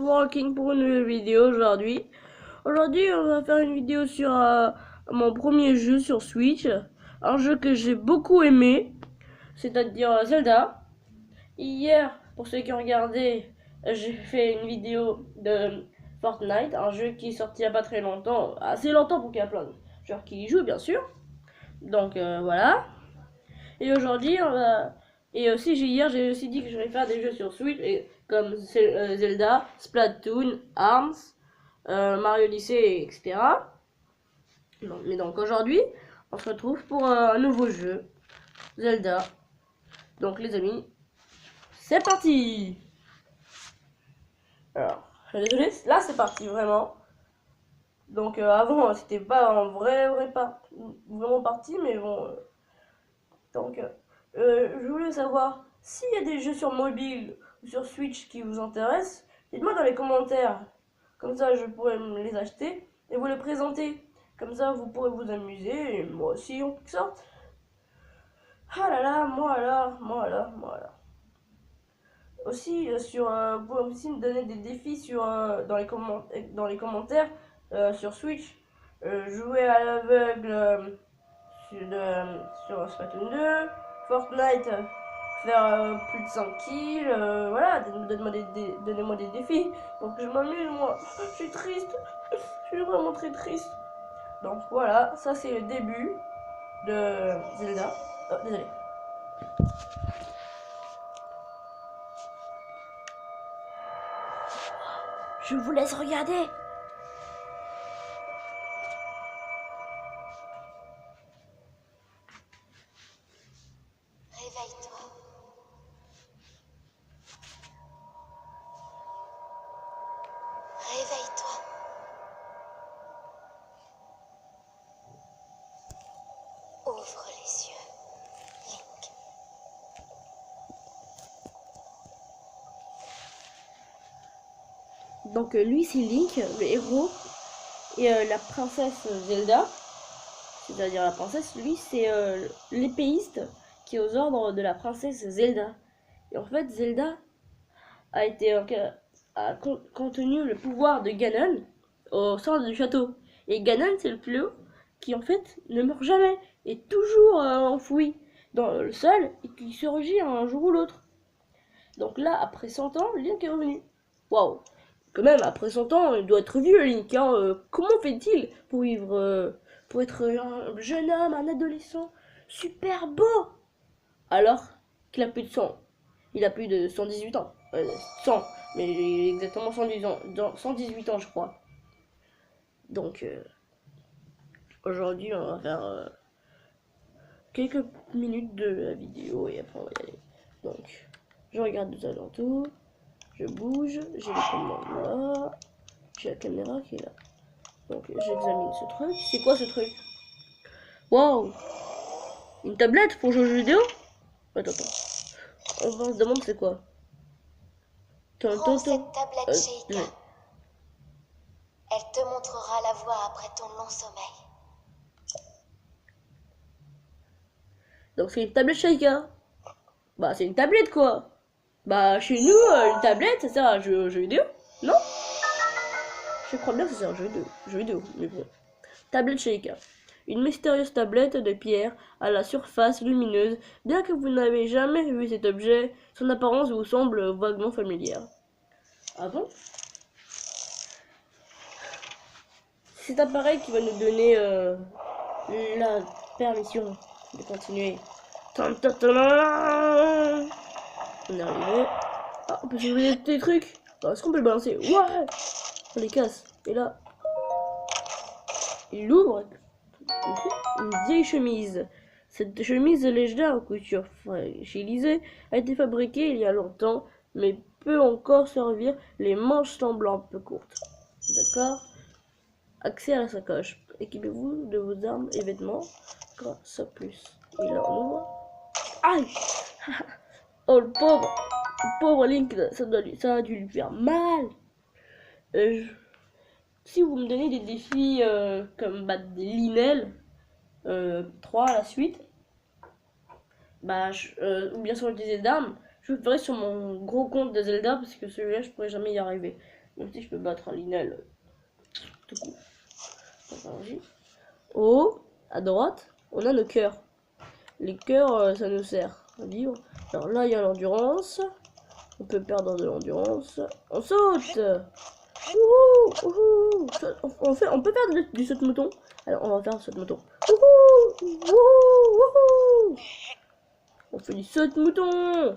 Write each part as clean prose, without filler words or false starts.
Walking pour une nouvelle vidéo aujourd'hui. Aujourd'hui, on va faire une vidéo sur mon premier jeu sur Switch. Un jeu que j'ai beaucoup aimé, c'est-à-dire Zelda. Hier, pour ceux qui ont regardé, j'ai fait une vidéo de Fortnite, un jeu qui est sorti il n'y a pas très longtemps, assez longtemps pour qu'il y ait plein de joueurs qui y jouent, bien sûr. Donc voilà. Et aujourd'hui, on va... Et aussi, hier, j'ai aussi dit que je vais faire des jeux sur Switch, et comme Zelda, Splatoon, Arms, Mario Odyssey, etc. Mais donc aujourd'hui, on se retrouve pour un nouveau jeu, Zelda. Donc les amis, c'est parti. Alors, je suis désolé, là c'est parti, vraiment. Donc avant, c'était pas un vraiment parti, mais bon... donc... je voulais savoir s'il y a des jeux sur mobile ou sur Switch qui vous intéressent. Dites-moi dans les commentaires. Comme ça, je pourrais me les acheter et vous les présenter. Comme ça, vous pourrez vous amuser. Et moi aussi, en quelque sorte. Ah là là, moi là. Aussi, vous pouvez aussi me donner des défis dans les commentaires sur Switch. Jouer à l'aveugle sur Splatoon 2. Fortnite, faire plus de 5 kills, voilà, donnez-moi des défis pour que je m'amuse, moi. Je suis triste, je suis vraiment très triste. Donc voilà, ça c'est le début de Zelda. Oh, désolé. Je vous laisse regarder. Réveille-toi. Réveille-toi. Ouvre les yeux, Link. Donc lui c'est Link, le héros, et la princesse Zelda, c'est-à-dire la princesse, lui c'est l'épéiste qui est aux ordres de la princesse Zelda. Et en fait Zelda a été contenu le pouvoir de Ganon au centre du château. Et Ganon, c'est le fléau qui en fait ne meurt jamais, est toujours enfoui dans le sol et qui surgit un jour ou l'autre. Donc là, après 100 ans, Link est revenu. Waouh! Quand même, après 100 ans, il doit être vieux, Link. Hein. Comment fait-il pour vivre, pour être un jeune homme, un adolescent, super beau, alors qu'il a plus de 100? Il a plus de 118 ans. 100, mais il est exactement 110 ans, 118 ans, je crois. Donc, aujourd'hui, on va faire quelques minutes de la vidéo et après on va y aller. Donc, je regarde aux alentours, je bouge, j'ai les commandes là, j'ai la caméra qui est là. Donc, j'examine ce truc. C'est quoi ce truc? Waouh! Une tablette pour jouer aux jeux vidéo? Attends. On se demande c'est quoi? Prends cette tablette, Sheikah. Elle te montrera la voie après ton long sommeil. Donc c'est une tablette Sheikah. Bah c'est une tablette quoi. Bah chez nous, une tablette ça sert à jouer aux jeux vidéo, non? Je crois bien que ça sert à jeu vidéo, mais bon. Tablette Sheikah. Une mystérieuse tablette de pierre à la surface lumineuse. Bien que vous n'avez jamais vu cet objet, son apparence vous semble vaguement familière. Ah bon? C'est cet appareil qui va nous donner la permission de continuer. On est arrivé. Ah, on peut sauver des trucs. Est-ce qu'on peut le balancer? Ouais. On les casse. Et là, il ouvre une vieille chemise. Cette chemise légendaire en couture fragilisée a été fabriquée il y a longtemps, mais peut encore servir. Les manches semblent un peu courtes. D'accord? Accès à la sacoche. Équipez-vous de vos armes et vêtements grâce à plus. Et là, on ouvre. Aïe! Oh, le pauvre Link, ça a dû lui faire mal. Si vous me donnez des défis comme battre des Linel 3 à la suite, ou bien sur le des d'armes, je le ferai sur mon gros compte de Zelda parce que celui-là je pourrais jamais y arriver. Même si je peux battre un Linel. Tout coup. Oh, à droite, on a nos cœurs. Les cœurs, ça nous sert à vivre. Alors là, il y a l'endurance. On peut perdre de l'endurance. On saute. Wouhou, wouhou. On peut faire du saut de mouton. Alors, on va faire un saut de mouton. Wouhou, wouhou, wouhou. On fait du saut de mouton.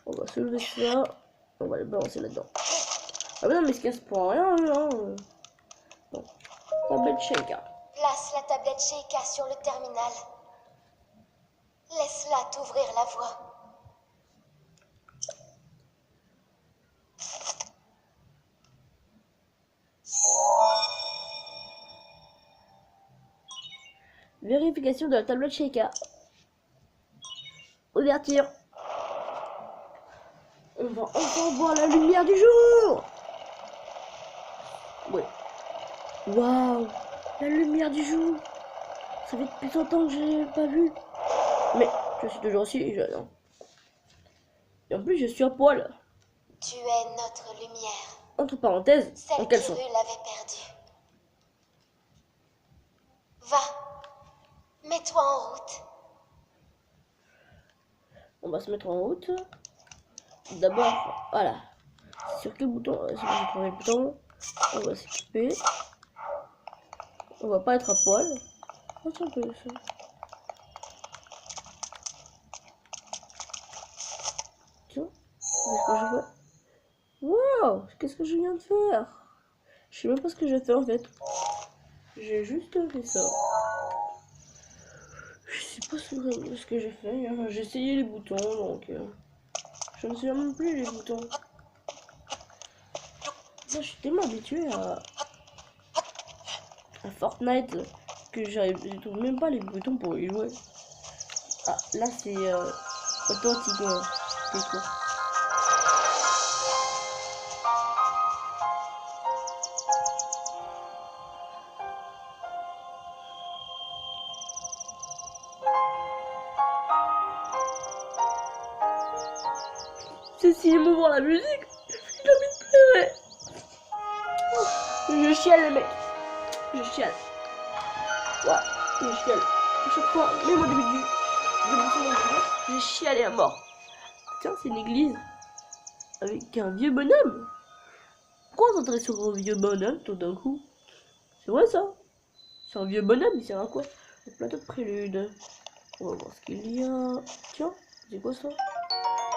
On va soulever ça. On va le balancer là-dedans. Ah mais non, mais ce casse pour rien, hein. Bon. Tablette Sheikah. Place la tablette Sheikah sur le terminal. Laisse-la t'ouvrir la voie. Vérification de la tablette Sheikah. Ouverture. On va enfin voir la lumière du jour. Ouais. Waouh, la lumière du jour. Ça fait depuis longtemps que j'ai pas vu. Mais je suis toujours aussi jeune. Hein. Et en plus, je suis à poil. Tu es notre lumière. Entre parenthèses, Celle en que caleçon. Hyrule avait perdue. Va, mets-toi en route. On va se mettre en route. D'abord, voilà. Sur quel bouton? Si j'ai trouvé le bouton, on va s'équiper. On va pas être à poil. Oh, ça peut, ça. Tiens, qu'est-ce que je fais? Wow, qu'est-ce que je viens de faire? Je sais même pas ce que j'ai fait en fait. J'ai juste fait ça. Je sais pas ce que j'ai fait. Hein. J'ai essayé les boutons donc. Je ne sais même plus les boutons. Moi, je suis tellement habitué à Fortnite que je trouve même pas les boutons pour y jouer. Ah, là c'est automatiquement. C'est cool. C'est si émouvant la musique. J'ai envie de pleurer. Je chiale les mecs. Je chiale. Ouais, je chiale. À chaque fois, même au début du je chialais à mort. Tiens, c'est une église. Avec un vieux bonhomme. Pourquoi on s'intéresse sur un vieux bonhomme tout d'un coup? C'est vrai ça? C'est un vieux bonhomme, il sert à quoi? Le plateau de prélude. On va voir ce qu'il y a. Tiens, c'est quoi ça?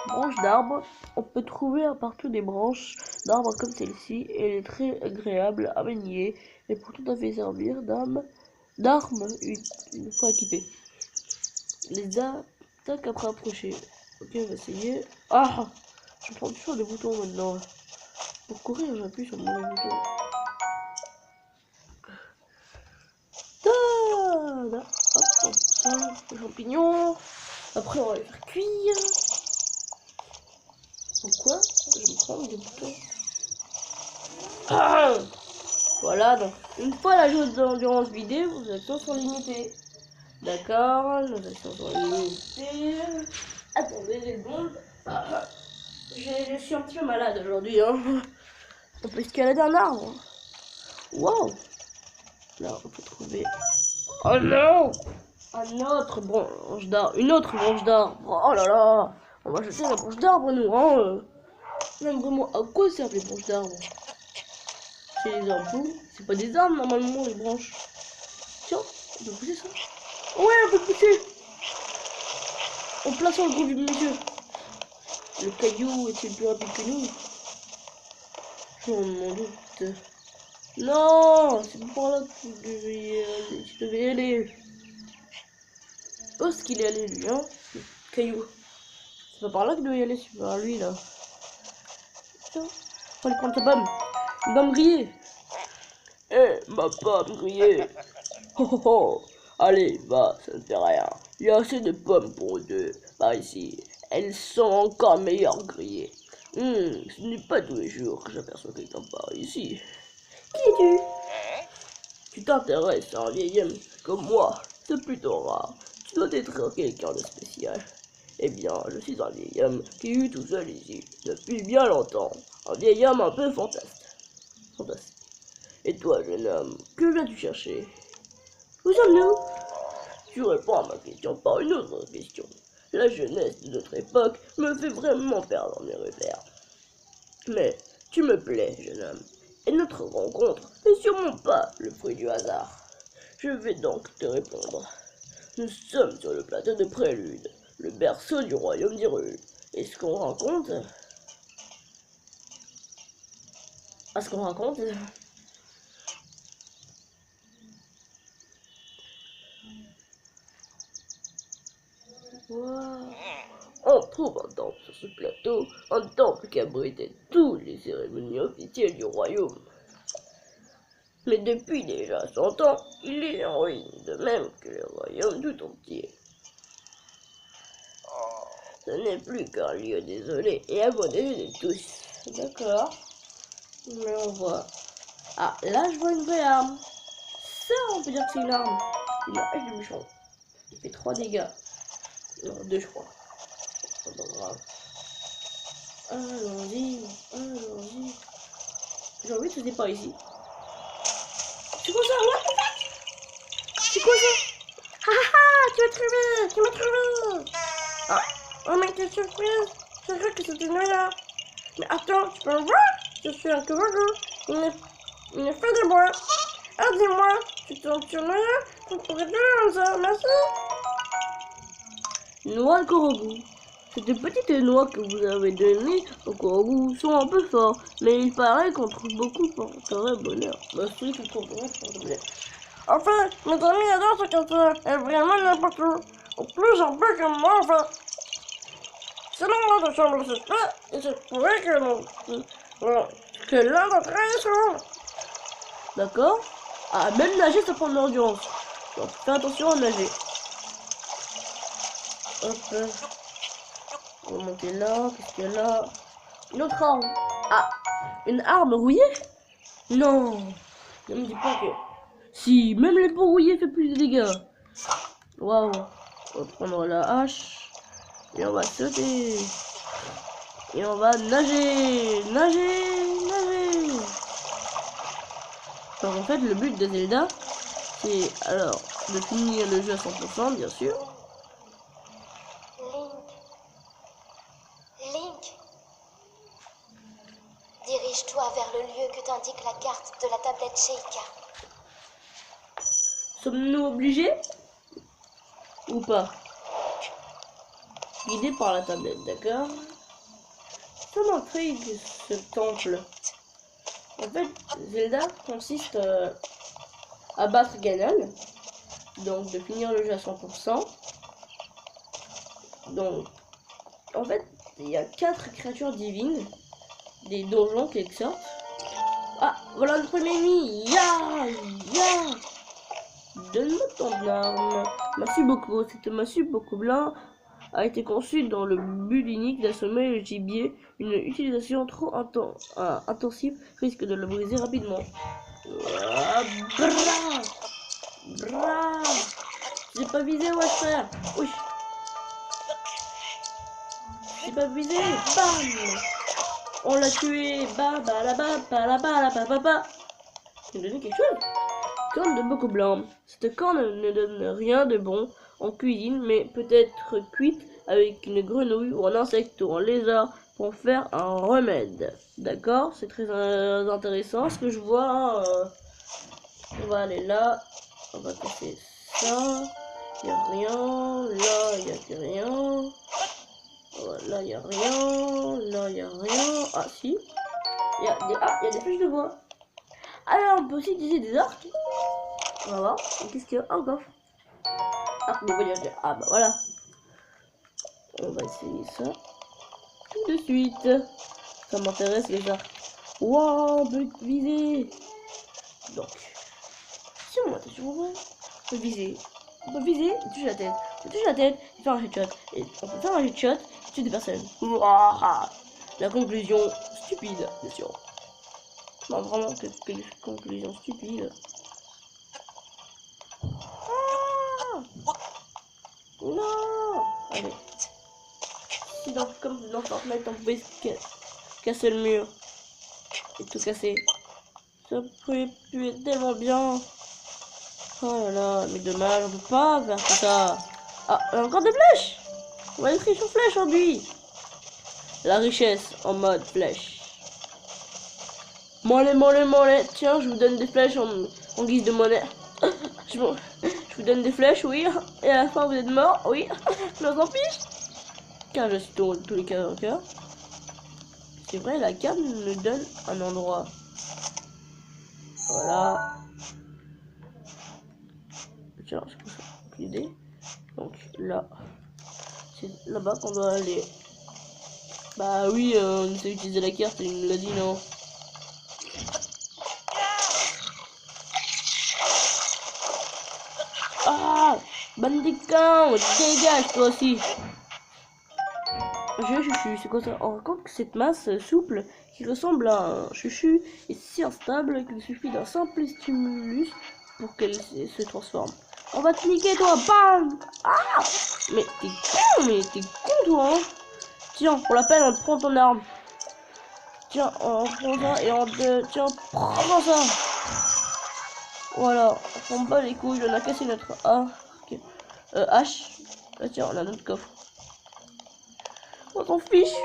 Branche d'arbre. On peut trouver partout des branches d'arbres comme celle-ci. Et elle est très agréable à manier. Et pour tout à fait servir d'arme une fois équipée. Les attaques après approcher. Ok, on va essayer. Ah! Je prends toujours les boutons maintenant. Pour courir, j'appuie sur le mauvais bouton. Là, hop, ça, les champignons. Après, on va les faire cuire. Pourquoi je prends des boutons? Ah, voilà, donc une fois la jauge d'endurance vidée, vos actions sont limitées. D'accord, nos actions sont limitées. Attendez, j'ai secondes. Je suis un petit peu malade aujourd'hui. Hein. On peut escalader un arbre. Waouh! Là, on peut trouver. Oh non! Un autre branche d'arbre. Une autre branche d'arbre. Oh là là! On va jeter la branche d'arbre, nous. Hein. Même vraiment, à quoi servent les branches d'arbre? C'est les arbres. C'est pas des arbres, normalement, les branches. Tiens, on peut pousser ça. Ouais, on peut pousser! En plaçant le gros du monsieur. Le caillou est-il plus rapide que nous? Je m'en doute. Non, c'est pour là que tu devais y aller. Où est-ce qu'il est allé lui, hein? Le caillou. C'est pas par là qu'il doit y aller, c'est par lui là. Tiens, faut aller prendre ta pomme. Une pomme grillée. Eh, ma pomme grillée. Oh oh oh. Allez, va, ça ne fait rien. Il y a assez de pommes pour deux. Par ici, elles sont encore meilleures grillées. Ce n'est pas tous les jours que j'aperçois quelqu'un par ici. Qui es-tu? Tu t'intéresses à un vieil homme comme moi, c'est plutôt rare. Tu dois être quelqu'un de spécial. Eh bien, je suis un vieil homme qui vit tout seul ici, depuis bien longtemps. Un vieil homme un peu fantastique. Et toi, jeune homme, que viens-tu chercher? Où sommes-nous? Tu réponds à ma question par une autre question. La jeunesse de notre époque me fait vraiment perdre mes repères. Mais tu me plais, jeune homme, et notre rencontre n'est sûrement pas le fruit du hasard. Je vais donc te répondre. Nous sommes sur le plateau de Prélude, le berceau du royaume d'Hyrule. Et ce qu'on raconte... Wow. On trouve un temple sur ce plateau, un temple qui abritait toutes les cérémonies officielles du royaume. Mais depuis déjà 100 ans, il est en ruine, de même que le royaume tout entier. Ce n'est plus qu'un lieu désolé et abandonné de tous. D'accord, mais on voit... Ah, là je vois une vraie arme. Ça, on peut dire que c'est une arme. Une hache de bûcheron. Il fait 3 dégâts. Non, 2 je crois. C'est pas grave. Allons-y. J'ai envie de sauter par ici. C'est quoi ça? What the fuck? C'est quoi ça? Ah ah, tu m'as trouvé. Ah, oh mais quelle surprise. Je crois que c'était Noya. Mais attends, tu peux voir? Je suis un Korogu. Il ne fait de bois. Ah, dis-moi, tu tombes sur Noya? Tu pourrais dire comme ça, merci. Noix de Korogu. Ces petites noix que vous avez données au Korogu sont un peu forts, mais il paraît qu'on trouve beaucoup porterait bonheur. Merci, tu trouverais bonheur. Enfin, mes amis adorent ce quartier, et vraiment n'importe où. En plus, un peu comme moi, enfin. Selon moi, de semble suspect, il se pourrait que l'un d'entre eux est sourd. D'accord. Ah, même nager, ça prend de l'endurance. Donc, fais attention à nager. Hop. On va monter là. Qu'est-ce qu'il y a là? Une autre arme. Ah, une arme rouillée? Non. Ne me dis pas que... Si, même les peaux rouillées fait plus de dégâts. Waouh. On va prendre la hache. Et on va sauter. Et on va nager. Donc en fait, le but de Zelda, c'est alors de finir le jeu à 100%, bien sûr. Link, dirige-toi vers le lieu que t'indique la carte de la tablette Sheikah. Sommes-nous obligés? Ou pas? Guidé par la tablette, d'accord. Ça m'intrigue ce temple. En fait, Zelda consiste à battre Ganon, donc de finir le jeu à 100%. Donc, en fait, il y a 4 créatures divines, des donjons qui sortent. Ah, voilà notre premier ennemi. Ya. Donne-moi ton arme. Massue beaucoup. Cette massue beaucoup blanc a été conçue dans le but unique d'assommer le gibier. Une utilisation trop intensive risque de le briser rapidement. Bra. J'ai pas visé, ouais frère. Oui. J'ai pas visé. Bam. On l'a tué. Ba la ba. Il me donne quelque chose. Corne de beaucoup blanc. Cette corne ne donne rien de bon en cuisine, mais peut être cuite avec une grenouille ou un insecte ou un lézard pour faire un remède. D'accord, c'est très intéressant ce que je vois. Hein. On va aller là. On va casser ça. Il n'y a rien. Là, il n'y a rien. Là, il n'y a rien. Là, il n'y a rien. Ah, si. Il y a des flèches de bois. Alors, on peut aussi utiliser des arcs. On va voir. Qu'est-ce qu'il y a? Un coffre. Arc de voyageur. Ah, bah voilà. On va essayer ça. Tout de suite. Ça m'intéresse les arcs. Waouh, on peut viser. Donc, si on monte sur moi, on peut viser. On peut viser et toucher la tête. On touche la tête et faire un headshot. Et on peut faire un headshot et tuer des personnes. Ouah. La conclusion stupide, bien sûr. Non, vraiment, quelle conclusion stupide. Ah non. Allez. Si comme dans Fortnite, on pouvait casser le mur. et tout casser. Ça aurait pu être tellement bien. Oh là là, mais dommage, on peut pas faire tout ça. Ah, encore des flèches. On va être riche en flèches aujourd'hui. La richesse en mode flèche. Mollet, mollet, mollet. Tiens, je vous donne des flèches en guise de monnaie. Je vous donne des flèches, oui. Et à la fin, vous êtes mort, oui. Je m'en fiche. Car je suis tous les cas en cœur. C'est vrai, la carte nous donne un endroit. Voilà. Tiens, je pense que l'idée. Donc là, c'est là-bas qu'on doit aller. Bah oui, on sait utiliser la carte et il nous l'a dit, non. Ah, bandicam, dégage toi aussi. Chuchu, c'est quoi ça? On raconte que cette masse souple qui ressemble à un chuchu est si instable qu'il suffit d'un simple stimulus pour qu'elle se transforme. On va te niquer toi, bam! Ah! Mais t'es con toi, hein? Tiens, pour la peine, on te prend ton arme. Tiens, on prend ça et on te... Tiens, prends ça! Voilà, on bat les couilles, on a cassé notre hache. Tiens, on a notre coffre. On s'en fiche.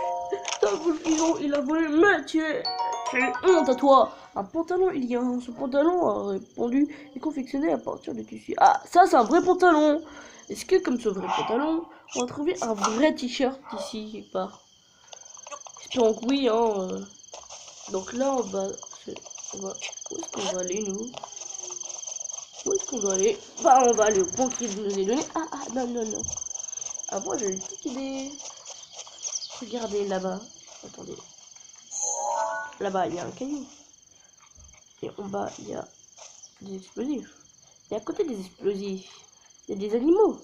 Il a volé le métier. Quelle honte à toi. Un pantalon, il y a ce pantalon a répondu et confectionné à partir de tissu. Ah, ça c'est un vrai pantalon. Est-ce que comme ce vrai pantalon, on va trouver un vrai t-shirt ici quelque part? Espérons que oui, hein. Donc là, où est-ce qu'on va aller nous? Où est-ce qu'on doit aller? Bah, on va aller au point qu'il nous est donné. Ah, non, non, non. Ah, moi j'ai une petite idée. Regardez là-bas. Attendez. Là-bas, il y a un caillou. Et en bas, il y a des explosifs. Et à côté des explosifs, il y a des animaux.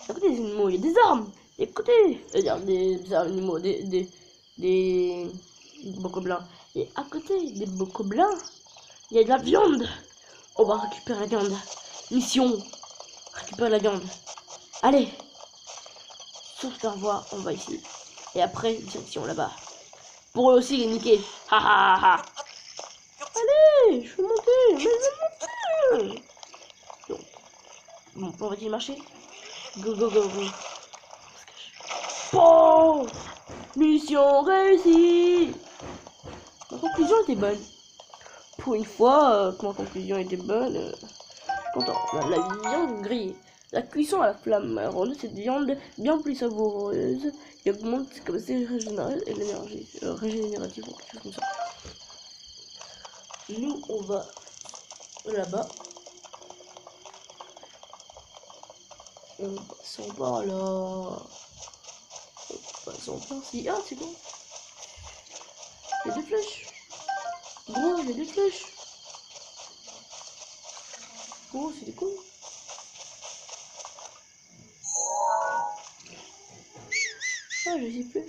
À côté des animaux, il y a des armes. Et à côté, des animaux, des bocoblins. Et à côté des bocoblins, il y a de la viande. On va récupérer la viande. Mission, récupérer la viande. Allez, sauf faire voir, on va ici. Et après, direction là-bas. Pour eux aussi les niquer. Ha ha ha ha. Allez, je vais monter, mais je vais monter. Donc, bon, on va-t-il marcher? Go, go, go, go. Oh, mission réussie. Ma conclusion était bonne. Pour une fois que ma conclusion était bonne, je suis content. La viande grillée. La cuisson à la flamme rend cette viande bien plus savoureuse et augmente ses capacités régénératives et l'énergie régénérative ou quelque chose comme ça. Nous, on va là-bas. On passe par là. On passe par ici. Ah, c'est bon. Il y a des flèches. Gros, il y a des flèches. Gros, c'est des cons. Ah, je sais plus.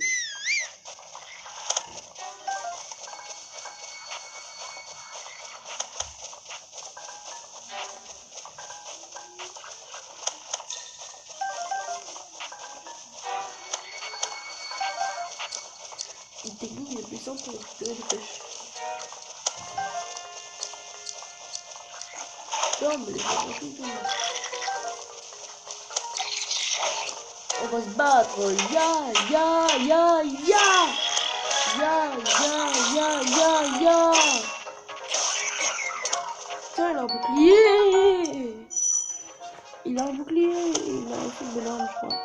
Une technique la plus simple pour récupérer des flèches. Non, mais les gens, on va se battre. Ya, ya, ya, ya. Ya, ya, ya, ya, ya. Putain, il a un bouclier. Il a un bouclier. Il a aussi une belle arme, je crois.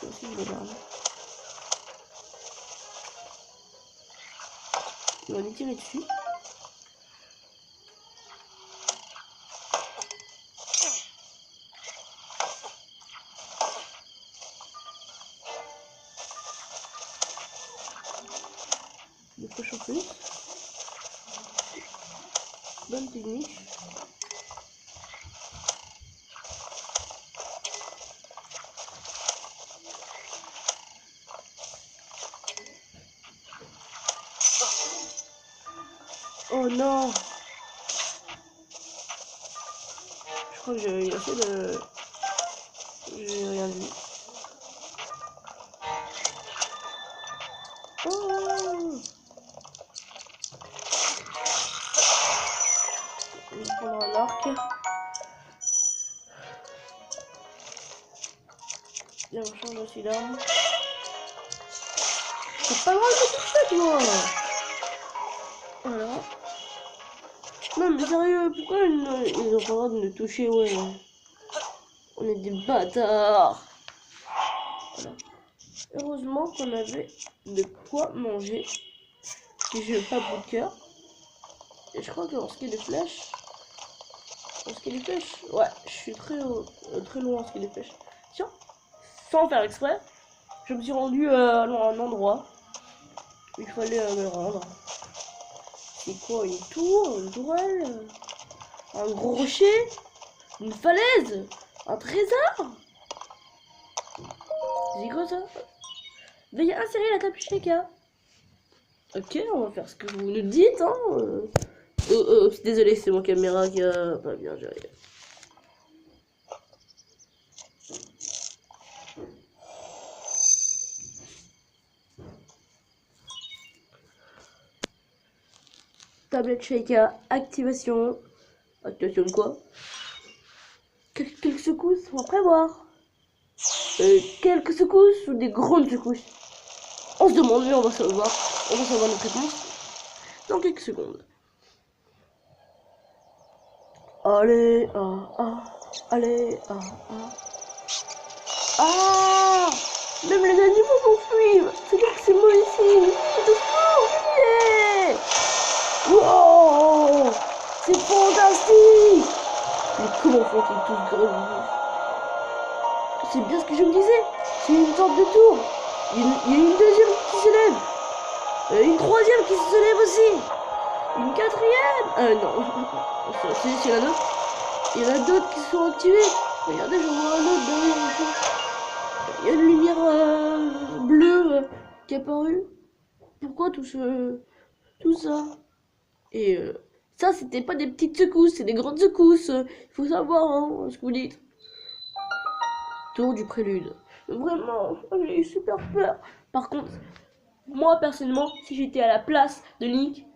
C'est aussi une belle arme. Il va nous tirer dessus. Des poches en plus. Bonne technique. Oh non! Je crois que j'ai essayé de... J'ai rien vu. Oh! celui-là. C'est pas le droit de tout ça, toi. Voilà. Non mais sérieux, pourquoi ils ont pas le droit de nous toucher, ouais. On est des bâtards. Voilà. Heureusement qu'on avait de quoi manger. Et je n'ai pas beaucoup de cœur. Et je crois qu'en ski de flèche... En ski de flèche... Ouais, je suis très loin en ski de flèche. Tiens, sans faire exprès, je me suis rendu à un endroit où il fallait me rendre. C'est quoi, une tour, une tourelle, un gros rocher, une falaise, un trésor? C'est quoi ça? Veuillez insérer la table Sheikah. Ok, on va faire ce que vous nous dites, hein. Désolé, c'est mon caméra qui a pas bien géré. Tablette Sheikah, activation. Activation de quoi? Quelques secousses, on va prévoir. Quelques secousses ou des grandes secousses? On se demande, mais on va savoir. On va savoir notre réponse dans quelques secondes. Allez, allez, ah, même les animaux m'enfuient. C'est dire que c'est moi ici. Doucement, Juliet. Wow, c'est fantastique. Mais comment font-ils tous grandir? C'est bien ce que je me disais. C'est une sorte de tour. Il y a une deuxième qui s'élève. Une troisième qui se lève aussi. Une quatrième. Non. C'est la nôtre. Il y en a d'autres qui sont activés. Regardez, j'en vois un autre derrière. Il y a une lumière bleue qui est apparue. Pourquoi tout ça? Et ça, c'était pas des petites secousses, c'est des grandes secousses. Il faut savoir hein, ce que vous dites. Tour du prélude. Vraiment, j'ai eu super peur. Par contre, moi personnellement, si j'étais à la place de Nick,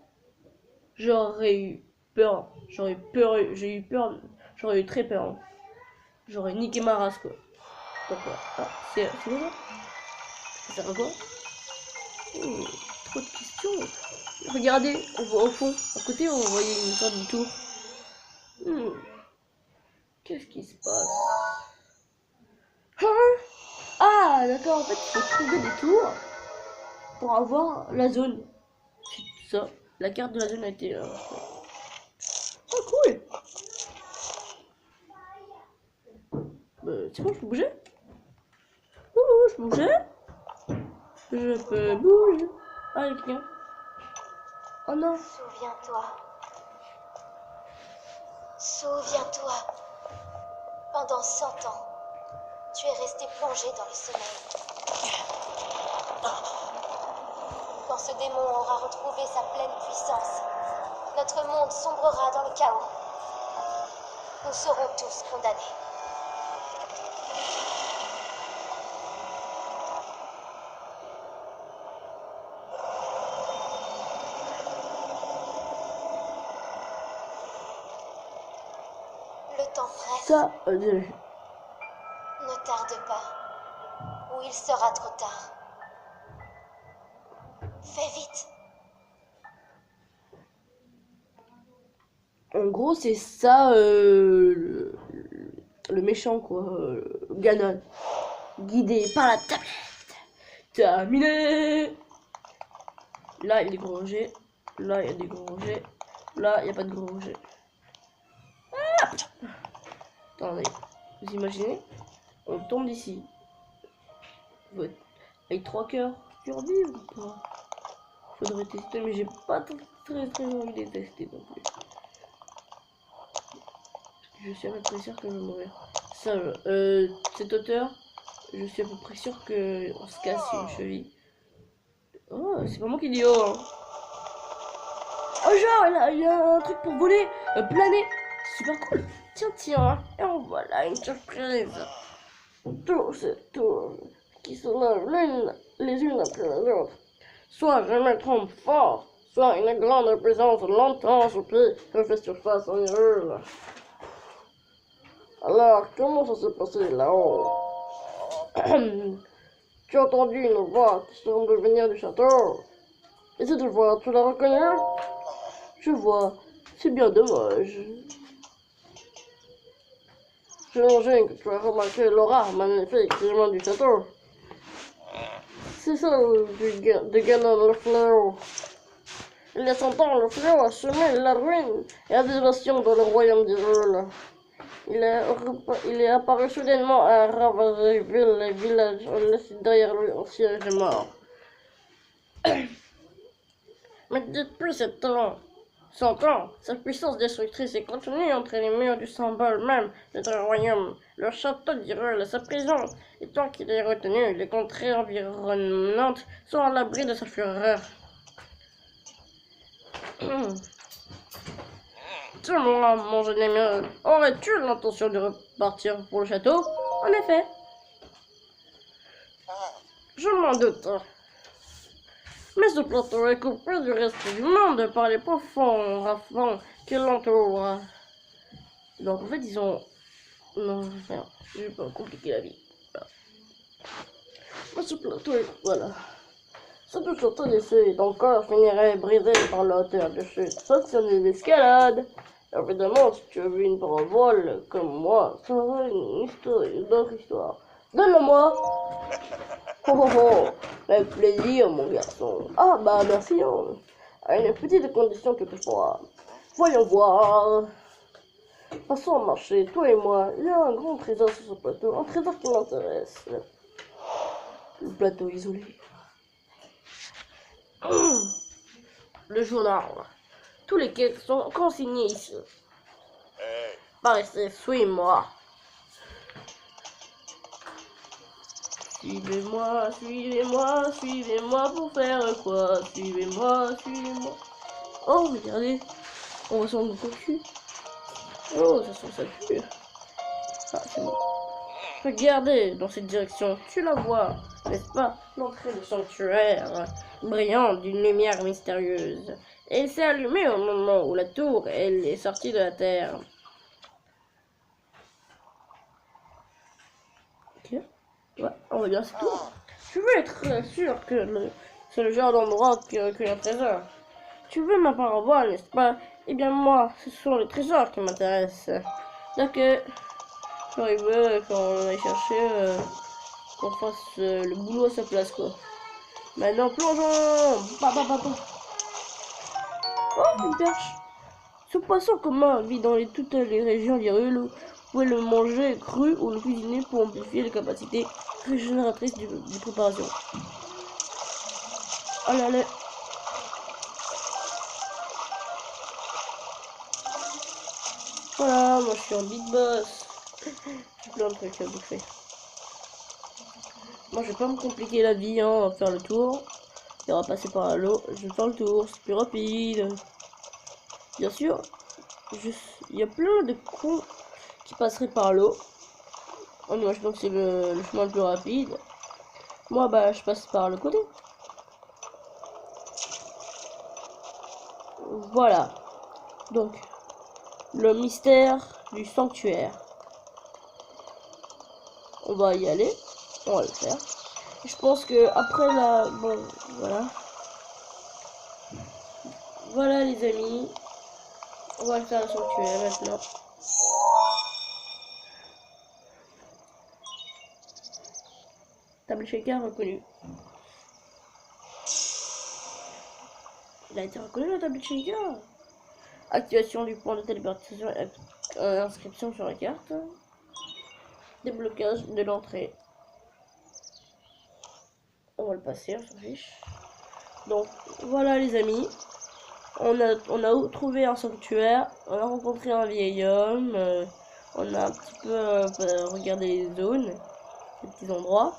j'aurais eu peur. J'ai eu peur. J'aurais eu très peur. Hein. J'aurais niqué ma race quoi. Donc voilà. Ah, c'est quoi ça? Ça sert à quoi? Trop de questions. Regardez, on voit au fond, à côté on voyait une sorte de tour. Qu'est-ce qui se passe? Hein? Ah d'accord, en fait il faut trouver des tours pour avoir la zone. C'est ça. La carte de la zone a été... Oh cool. C'est bon, je peux bouger? Je peux bouger? Je peux bouger. Ah, il y a quelqu'un. Oh non. Souviens-toi. Souviens-toi. Pendant 100 ans, tu es resté plongé dans le sommeil. Quand ce démon aura retrouvé sa pleine puissance, notre monde sombrera dans le chaos. Nous serons tous condamnés. Le temps presse. Ça, ne tarde pas, ou il sera trop tard. Fais vite. En gros, c'est ça le méchant quoi, Ganon, guidé par la tablette. Terminé. Là, il y a des gros rojets. Là, il y a des gros rojets. Là, il n'y a pas de gros rojets. Ah, attendez, vous imaginez? On tombe d'ici. Avec 3 cœurs, survivre ou pas? Faudrait tester, mais j'ai pas très envie de tester non plus. Je suis à peu près sûr que je vais mourir. Ça, cette hauteur, je suis à peu près sûr qu'on se casse une cheville. Oh, c'est pas moi qui dis oh. Hein. Oh, genre, il y a un truc pour voler, planer. Super cool. Tiens, et en voilà une surprise. Tous ces tours qui se lèvent les unes après les autres. Soit je me trompe fort, soit une grande présence longtemps sous pied refait surface en hurle. Alors, comment ça s'est passé là-haut? J'ai entendu une voix qui semble venir du château. Et cette voix, tu la reconnais? Je vois, c'est bien dommage. J'imagine que tu as remarqué l'aura magnifique qui émane du château. C'est ça de Ganon le fléau. Il y a 100 ans, le fléau a semé la ruine et la désolation dans le royaume d'Hyrule. Il est apparu soudainement à ravager villes et villages en laissant derrière lui un siège de mort. Mais depuis 100 ans, sa puissance destructrice est contenue entre les murs du symbole même de notre royaume. Le château d'Hyrule est sa prison, et tant qu'il est retenu, les contrées environnantes sont à l'abri de sa fureur. Dis-moi, mon jeune ami, aurais-tu l'intention de repartir pour le château? En effet. Je m'en doute. Mais ce plateau est coupé du reste du monde par les profonds rafins qui l'entourent. Donc en fait ils ont... Non, merde, je vais pas compliquer la vie. Voilà. Mais ce plateau est... Voilà. Ce plateau ici, ton corps finirait brisé par la hauteur de chute. Ça c'est une escalade. Évidemment, si tu as vu une parabole comme moi, ça serait une autre histoire. Donne-le-moi. Oh oh oh, avec plaisir mon garçon. Ah bah merci, hein. À une petite condition toutefois. Voyons voir. Passons au marché, toi et moi. Il y a un grand trésor sur ce plateau, un trésor qui m'intéresse. Le plateau isolé. Le journal. Tous les quêtes sont consignés ici. Par ici, suis-moi. Suivez-moi, suivez-moi, suivez-moi pour faire quoi? Suivez-moi, suivez-moi. Oh, regardez, on voit son nouveau cul. Oh, ça sent sa queue. Ah, c'est bon. Regardez dans cette direction, tu la vois, n'est-ce pas? L'entrée du sanctuaire, brillante d'une lumière mystérieuse. Et elle s'est allumée au moment où la tour, elle, est sortie de la terre. Ok. Ouais, on va bien c'est tout. Tu veux être sûr que c'est le genre d'endroit que un trésor. Tu veux ma parabole, n'est-ce pas? Eh bien moi, ce sont les trésors qui m'intéressent. Donc, j'aurais voulu qu'on aille chercher, qu'on fasse le boulot à sa place, quoi. Maintenant, plongeons. Oh, une perche. Ce poisson commun vit dans toutes les régions d'Hyrule. Vous pouvez le manger cru ou le cuisiner pour amplifier les capacités régénératrices du préparation. Allez, allez. Voilà, moi je suis en big boss. J'ai plein de trucs à bouffer. Moi je vais pas me compliquer la vie, hein, on va faire le tour. Il va passer par l'eau, je vais faire le tour, c'est plus rapide. Bien sûr, il y a plein de cons qui passeraient par l'eau. En imaginant que c'est le chemin le plus rapide. Moi bah je passe par le côté. Voilà. Donc, le mystère du sanctuaire. On va y aller. On va le faire. Et je pense que après la... Bon, voilà. Voilà les amis. On va le faire le sanctuaire maintenant. Table shaker reconnu. Il a été reconnu la table shaker. Activation du point de téléportation et inscription sur la carte. Déblocage de l'entrée. On va le passer, on s'en fiche. Donc voilà les amis. On a trouvé un sanctuaire. On a rencontré un vieil homme. On a un petit peu regardé les zones. Les petits endroits.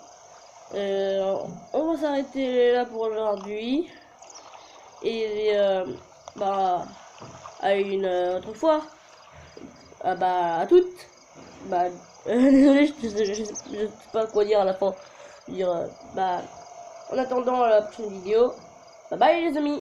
On va s'arrêter là pour aujourd'hui. Et bah à une autre fois. Bah à toutes. Bah désolé, je sais pas quoi dire à la fin. Je veux dire bah en attendant la prochaine vidéo. Bye bye les amis.